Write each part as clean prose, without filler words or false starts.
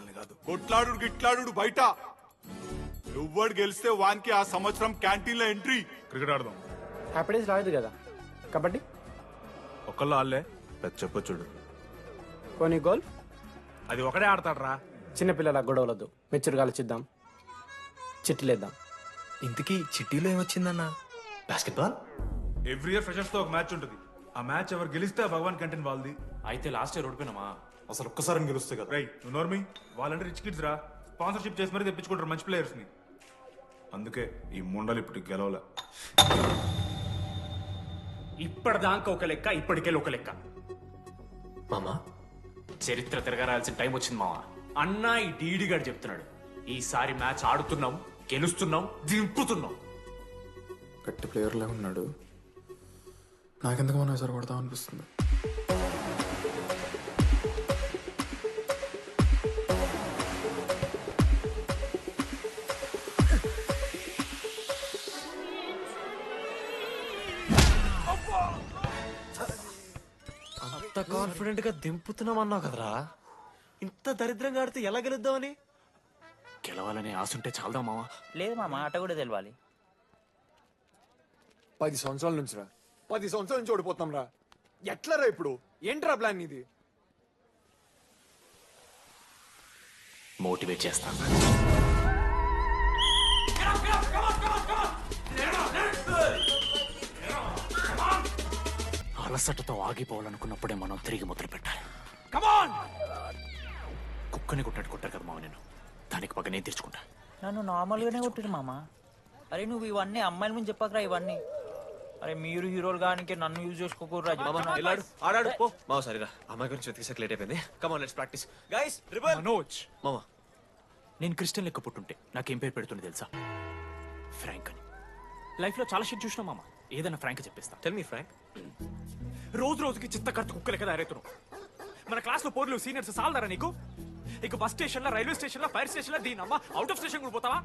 వాళ్ళని కాదు. కొట్లాడు గిట్లాడు బయట. ఎవ్వడు గెలిస్తే వానికి ఆ సంవత్సరం క్యాంటీన్ లో ఎంట్రీ. క్రికెట్ ఆడదాం. హ్యాపీ డేస్ రాలేదు కదా. కబడ్డీ ఒకళ్ళు ఆడలే పెద్ద చెప్పొచ్చుడు. కొన్ని గోల్. అది ఒకడే ఆడతాడు రా. చిన్నపిల్లల గొడవలొద్దు, మెచ్యూర్గా ఆలోచిద్దాం, చిట్టిలేద్దాం. ఇంతకీ చిట్టీలో ఏమొచ్చిందన్న? బాస్కెట్బాల్. ఎవ్రీ ఇయర్ ఫ్రెషర్స్ తో ఒక మ్యాచ్ ఉంటుంది. ఆ మ్యాచ్ ఎవరు గెలిస్తే ఆ భగవాన్ కంటెంట్ వాళ్ళది. అయితే లాస్ట్ ఇయర్ ఓడిపోయినామా? అసలు ఒక్కసారి గెలుస్తే కదా. రై నువ్వు నోర్మి. వాళ్ళంటే రిచ్ కిడ్స్ రా. స్పాన్సర్షిప్ చేసి మరీ తెప్పించుకుంటారు మంచి ప్లేయర్స్ ని. అందుకే ఈ ముండలు ఇప్పుడు గెలవలే. ఇప్పటిదాకా ఒక లెక్క, ఇప్పటికే ఒక లెక్క. మామా చరిత్ర తిరగరాల్సిన టైం వచ్చింది మావా. అన్నా ఈ డీడీ గారు చెప్తున్నాడు, ఈసారి మ్యాచ్ ఆడుతున్నాం, గెలుస్తున్నాం, దింపుతున్నాం. గట్టి ప్లేయర్లే ఉన్నాడు. నాకెందుకు మనం ఎసరు కొడతాం అనిపిస్తుంది. అంత కాన్ఫిడెంట్ గా దింపుతున్నాం అన్నావు కదరా. ఇంత దరిద్రంగా ఆడితే ఎలా గెలుద్దామని? గెలవాలనే ఆశుంటే చాలదా మావా? లేదు మామ, ఆట కూడా తెలవాలి. 10 సంవత్సరాల నుంచి రా, 10 సంవత్సరాల నుంచి ఓడిపోతాం రా. ఎట్లా రా ఇప్పుడు? ఏంట్రా ప్లాన్ ఇది? మోటివేట్ చేస్తాను. అలసటతో ఆగిపోవాలనుకున్నప్పుడే మనం తిరిగి మొదలు పెట్టాలి. కుక్కని కొట్టారు కదా మావ నేను. దానికి పగ నేను తెచ్చుకుంటా. నన్ను నార్మల్గానే కొట్టిరు మామ. అరే నువ్వు ఇవన్నీ అమ్మాయిల ముందు చెప్పకరా ఇవన్నీ. అరే మీరు హీరోలు కానీ నన్ను యూజ్ చేసుకోకూడరా. ఆడాడు పో మావ. సరేరా, అమ్మాయి గురించి వెతికేసాక లేట్ అయిపోయింది. Come on let's practice guys. Manoj మామా, నేను క్రిస్టియన్ లెక్క పుట్టుంటే నాకేం పేరు పెడుతుంది తెలుసా? ఫ్రాంక్ అని. లైఫ్ లో చాలా షిట్ చూసినా మామ. ఏదైనా ఫ్రాంక్ చెప్పేస్తా. Tell me frank. రోజు రోజుకి చిత్తకర్త కుక్క లెక్క తయారవుతున్నావు. మన క్లాస్ లో పోర్లు సీనియర్స్ సాల్దారా నీకు? ఇక బస్ స్టేషన్ లో, రైల్వే స్టేషన్ లో, ఫైర్ స్టేషన్ లో దీని అమ్మ అవుట్ ఆఫ్ స్టేషన్ కూడా పోతావా?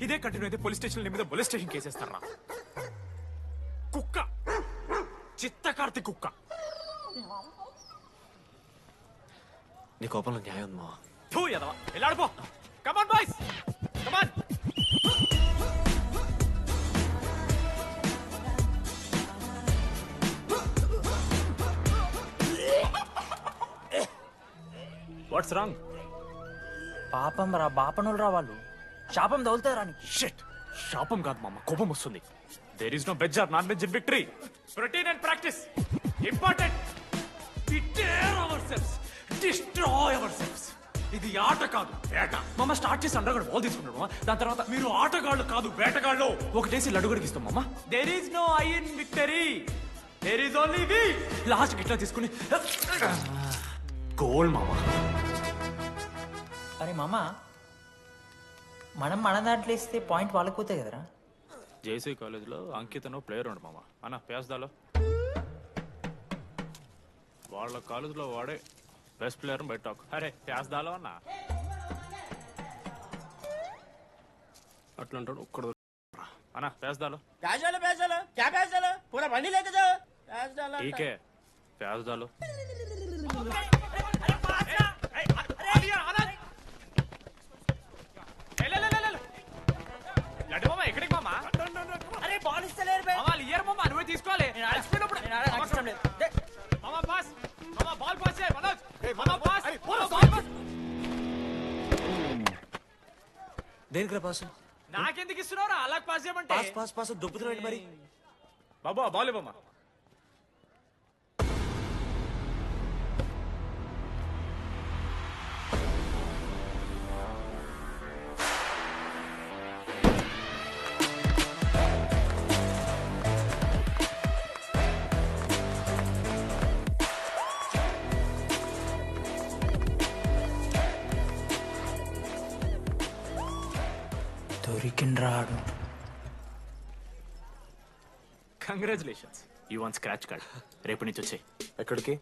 ఇదే కంటిన్యూ అయితే పోలీస్ స్టేషన్ మీద పోలీస్ స్టేషన్ కేసేస్తారా? కుక్క, చిత్తకార్తి కుక్క. నీ కోపంలో న్యాయం ఉంది మావా. థూ ఎదవా, వెళ్ళాడిపో. Come on boys, come on. What's wrong? పాపం రా, బాపనులు రా వాళ్ళు. శాపం తగులుతారా నీకు? షిట్, శాపం కాదు మామ, కోపం వస్తుంది. There is no veg or non veg in victory. Protein and practice important. We dare ourselves, destroy ourselves. ఇది ఆట కాదు, వేట. మామ స్టార్ట్ చేసి అండర్గాడు బాల్ తీసుకున్నాడు. దాని తర్వాత మీరు ఆటగాళ్ళు కాదు వేటగాళ్ళు. ఒకటేసి లడుగడికి ఇస్తాం మామ. There is no I in victory, there is only we. Last గిట్లా తీసుకుని గోల్ మామ. అరే మామ, మనం మన దాంట్లో ఇస్తే పాయింట్ వాళ్ళకి పోతాయి కదరా. జేసీ కాలేజ్లో అంకితను ప్లేయర్ ఉండు మామ. అన్న పేస్దాలో వాళ్ళ కాలేజ్లో వాడే బెస్ట్ ప్లేయర్ బయట. అరే పేస్దాలో అన్న అట్లా అంటాడు ఒక్కడు. అన్న పేస్దాలో టీకే పేస్దాలో. ఎక్కడికి మామా? అరే బాల్ ఇస్తలేరు బే. మామా ఇయర్ మామా, నువ్వే తీసుకోవాలి. మామా పాస్, మామా బాల్ పాస్ చేయి. మనోజ్ మామా పాస్, బాల్ పాస్. దేనికి రా పాసు? నాకెందుకు ఇస్తున్నావురా? అలా పాస్ చేయమంటే. పాస్ పాస్ పాస్ దొబ్బుతున్నాడు మరి. బాబా బాల్ ఇవ్వమ్మా. దొరికిండ్రాడు. Congratulations, you won scratch card. రేపు నుంచి వచ్చాయి. ఎక్కడికి?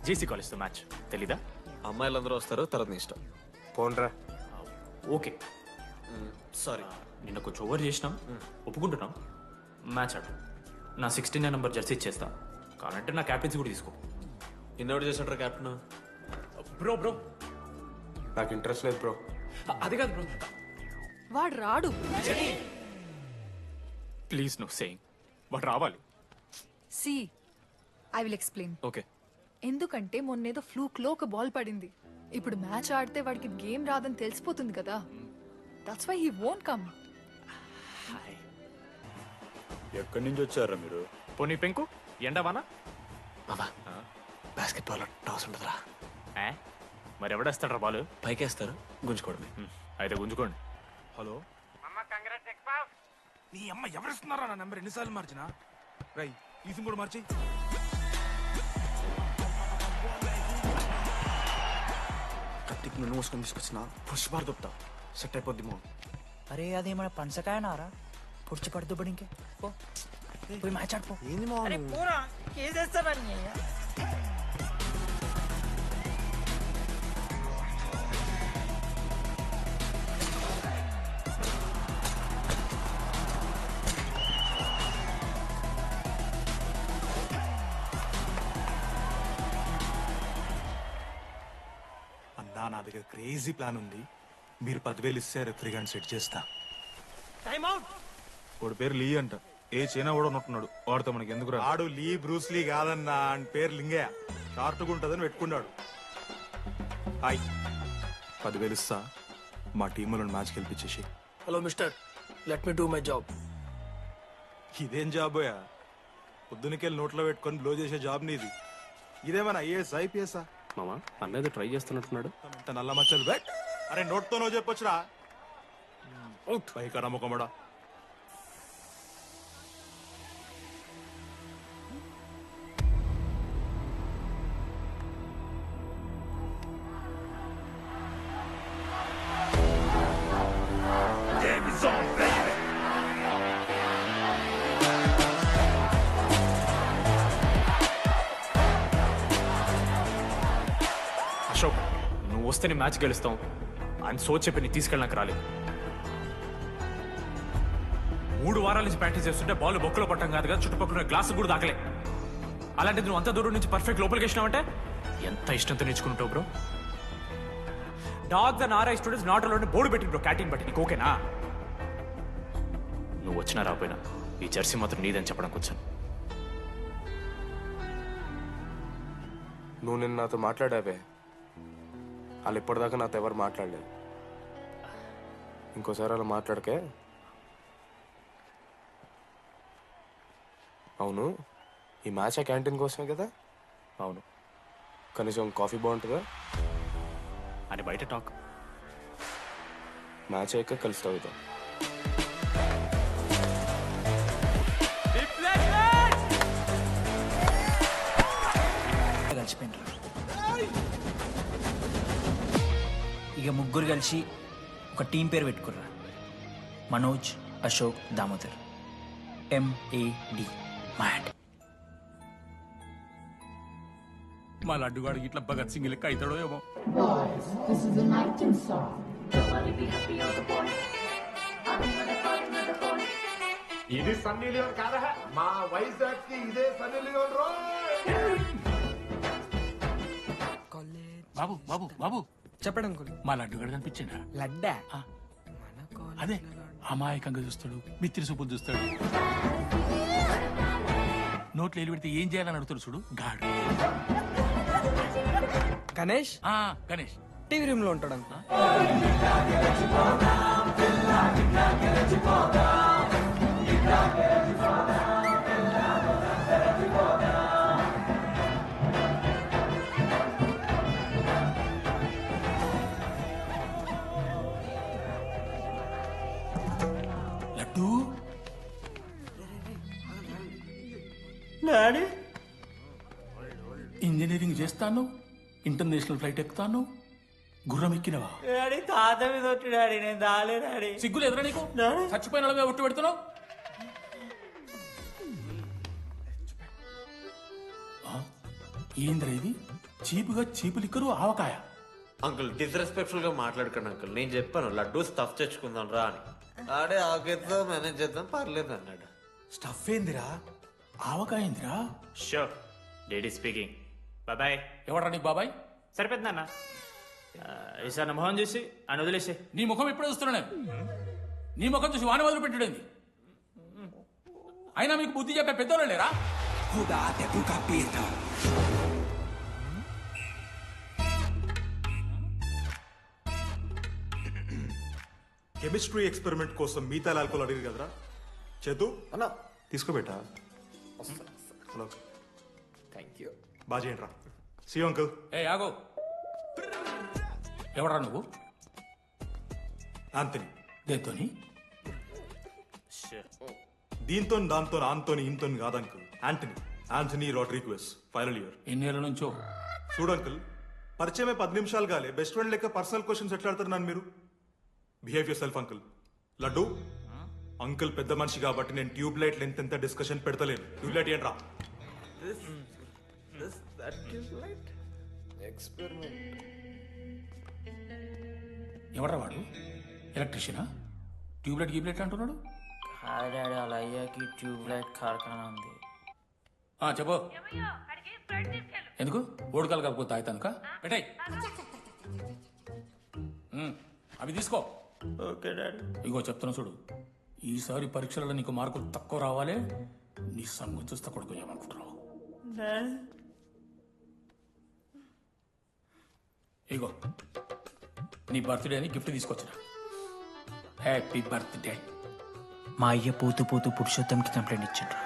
జేసీ కాలేజ్తో మ్యాచ్ తెలీదా? అమ్మాయిలందరూ వస్తారు, తర్వాత నీ ఇష్టం. పోన్రా. ఓకే సారీ, నిన్న కొంచెం ఓవర్ చేసినాం, ఒప్పుకుంటున్నాం. మ్యాచ్ ఆడు. నా 69 నెంబర్ జెర్సీ ఇచ్చేస్తా. కావాలంటే నా క్యాప్టెన్సీ కూడా తీసుకో. ఇన్నోటి చేసాడు కెప్టెన్. బ్రో బ్రో నాకు ఇంట్రెస్ట్ లేదు బ్రో. అది కాదు బ్రో. వాడు రాడు. ప్లీజ్ నో సేయింగ్ వాడు రావాలి. See I will explain. Okay ఎందుకంటే మొన్నేదో ఫ్లూక్ లో ఒక బాల్ పడింది. ఇప్పుడు మ్యాచ్ ఆడితే వాడికి గేమ్ రాదని తెలిసిపోతుంది కదా. That's why he won't come. ఎక్కడి నుంచి వచ్చారా మీరు? పోనీ పెంకు ఎండవానా? మామా బాస్కెట్ బాల్ టాస్ ఉంటుందిరా. మరి ఎవడేస్తాడ్రా బాలు? పైకేస్తారు, గుంజుకోవడమే. అయితే గుంజుకోండి. హలో నీ అమ్మ ఎవరిస్తున్నారా నా నెంబర్ ఎన్నిసార్లు మార్చినా? రై ఈ సిమ్ కూడా మార్చి. కత్తికి నన్ను మోసుకొని తీసుకొచ్చిన పుష్ బార్ దొప్తా సెట్ అయిపోద్ది మో. అరే అదేమన్నా పంచకాయ నారా పొడిచి పడుతూ పడి ఇంకే పో పోయి మ్యాచ్ ఆడిపో. ఏంది మా అరే పోరా కేసేస్తానని. అన్నా నా దగ్గర క్రేజీ ప్లాన్ ఉంది. మీరు 10,000 ఇస్తే రెఫ్రీ గాని సెట్ చేస్తా. వాడి పేరు లీ అంట. ఏ చైనా కూడా ఉన్నట్టున్నాడు. వాడితో మనకి ఎందుకు రా? ఆడు లీ బ్రూస్ లీ కాదన్నా, అని పేరు లింగయ్య. షార్ట్గా ఉంటుందని పెట్టుకున్నాడు. హాయ్ 10,000 ఇస్తా, మా టీంలో మ్యాచ్ గెలిపించేసి. Hello mister, let me do my job. ఇదేం జాబోయా? పొద్దునకెళ్ళి నోట్లో పెట్టుకొని బ్లో చేసే జాబ్ నీది. ఇదేమన్నా ఐఏఎస్ ఐపీఎస్ఆ? మామా అన్నది ట్రై చేస్తున్నట్టున్నాడు. ఇంత నల్ల మచ్చలు బెట్. అరే నోట్తో నువ్వు చెప్పొచ్చురా. పైకరా ముఖమడా. అశోక్ నువ్వు వస్తే నీ మ్యాచ్ గెలుస్తాం అని సో చెప్పి నీ తీసుకెళ్ళడానికి రాలేదు. 3 వారాల నుంచి ప్రాక్టీస్ చేస్తుంటే బాల్ బొక్కలో పట్టం కాదు కదా, చుట్టుపక్కల గ్లాసు కూడా దాకలే. అలాంటిది నువ్వు అంత దూరం నుంచి పర్ఫెక్ట్ లోపలికి వేసినావంటే ఎంత ఇష్టంతో నేర్చుకుంటావు bro. Dogs and RI students not allowed board పెట్టి బ్రో, క్యాటీన్ బట్టి. నీకు ఓకేనా? నువ్వు వచ్చినా రాపోయినా ఈ జెర్సీ మాత్రం నీదని చెప్పడానికి వచ్చాను. నువ్వు నిన్న నాతో మాట్లాడావే, వాళ్ళు ఇప్పటిదాకా నాతో ఎవరు మాట్లాడలేదు. ఇంకోసారి అలా మాట్లాడకే. అవును, ఈ మ్యాచ్ ఆ క్యాంటీన్ కోసమే కదా? అవును కనీసం కాఫీ బాగుంటుందా? అని బయట టాక్. మ్యాచ్ అయ్యాక కలిసి తాగుతాం. కలిసిపోయినరా ఇక ముగ్గురు కలిసి ఒక టీం పేరు పెట్టుకుర్రా. మనోజ్, అశోక్, దామోదర్. MAD mad. మా లడ్డుగాడు ఇట్లా భగత్ సింగ్ లెక్క అవుతాడో ఏమో. ఇది సన్నీ లియోన్ కాదా? మా వైజాగ్ కి ఇదే సన్నీ లియోన్ రో. బాబు బాబు బాబు చెప్పండి అంకుల్. మా లడ్డుగాడు కనిపించిందా? లడ్డా అదే అమాయకంగా చూస్తాడు, మిత్రి చూపులు చూస్తాడు, నోట్లు ఎలి పెడితే ఏం చేయాలని అడుగుతాడు చూడు గాడు. గణేష్ గణేష్ టీవీ రూమ్ లో ఉంటాడు అంకుల్. లడ్డు డాడీ ఇంజనీరింగ్ చేస్తాను, ఇంటర్నేషనల్ ఫ్లైట్ ఎక్కుతాను, గుర్రం ఎక్కినవా? డాడీ తాత మీద ఒట్టు డాడీ, నేను దాలే డాడీ. సిగ్గులు ఎదురా నీకు? చచ్చిపోయిన వాళ్ళ మీద ఒట్టు పెడుతున్నావు. ఏంద్రా ఇది? చీపుగా చీపు లిక్కరు ఆవకాయ. అంకుల్ డిస్రెస్పెక్ట్ఫుల్ గా మాట్లాడకండి అంకుల్. నేను చెప్పాను లడ్డూ స్టఫ్ తెచ్చుకుందాం రా అని. ఆడే ఆకేద్దాం మేనేజ్ చేద్దాం పర్లేదు అన్నాడు. స్టఫ్ ఏందిరా? ఆవకాయ ఏందిరా? Sure daddy speaking. బాబాయ్. ఎవరా నీకు బాబాయ్? సరిపోతుంది అన్న. ఈసారి నా మొహం చూసి అని వదిలేసే. నీ ముఖం ఎప్పుడే చూస్తున్నా నేను. నీ ముఖం చూసి వాన వదిలి పెట్టాడేంది? అయినా మీకు బుద్ధి చెప్పే పెద్దోళ్ళు లేరా? కెమిస్ట్రీ ఎక్స్పెరిమెంట్ కోసం మిగతా ఆల్కోల్ అడిగారు కదరా చేతు అన్నా తీసుకోబెట్టా హలో థ్యాంక్ యూ. బాగా చేయండి రా సి అంకుల్. ఏ ఆగో, ఎవరా నువ్వు? ఆంతని దేంతోని? దీంతో దాంతో ఆంతోని ఇంతో కాదు uncle. Antony Rodrigues final year. ఎన్నేళ్ళ నుంచో? చూడు అంకుల్, పరిచయమే 10 నిమిషాలు కాలే బెస్ట్ ఫ్రెండ్ లెక్క పర్సనల్ క్వశ్చన్స్ ఎట్లా ఆడతారు నన్ను మీరు? Behave yourself uncle. Laddu uncle పెద్ద మనిషి కాబట్టి నేను ట్యూబ్ లైట్ లెంత్ ఎంత డిస్కషన్ పెడతలేను. ట్యూబ్ లైట్ ఏంట్రా? ఎవరా వాడు? ఎలక్ట్రీషియనా? ట్యూబ్లైట్ గీబ్లైట్ అంటున్నాడు. హాయ్ డాడీ, వాళ్ళ అయ్యాకి ట్యూబ్ లైట్ కార్ఖానా ఉంది. చెప్పు. ఎందుకు? ఓడికాలు కలుపుకో తాగుతానుక పెట్టాయి. అవి తీసుకో. Okay daddy. ఇగో చెప్తున్నా చూడు, ఈసారి పరీక్షలలో నీకు మార్కులు తక్కువ రావాలి. నీ సంగతి చూస్తే కొడుకు ఏమనుకుంటున్నావు? ఇగో నీ బర్త్డే అని గిఫ్ట్ తీసుకొచ్చిన. Happy birthday. మా అయ్య పోతూ పోతూ పురుషోత్తంకి కంప్లైంట్ ఇచ్చిండ్రు.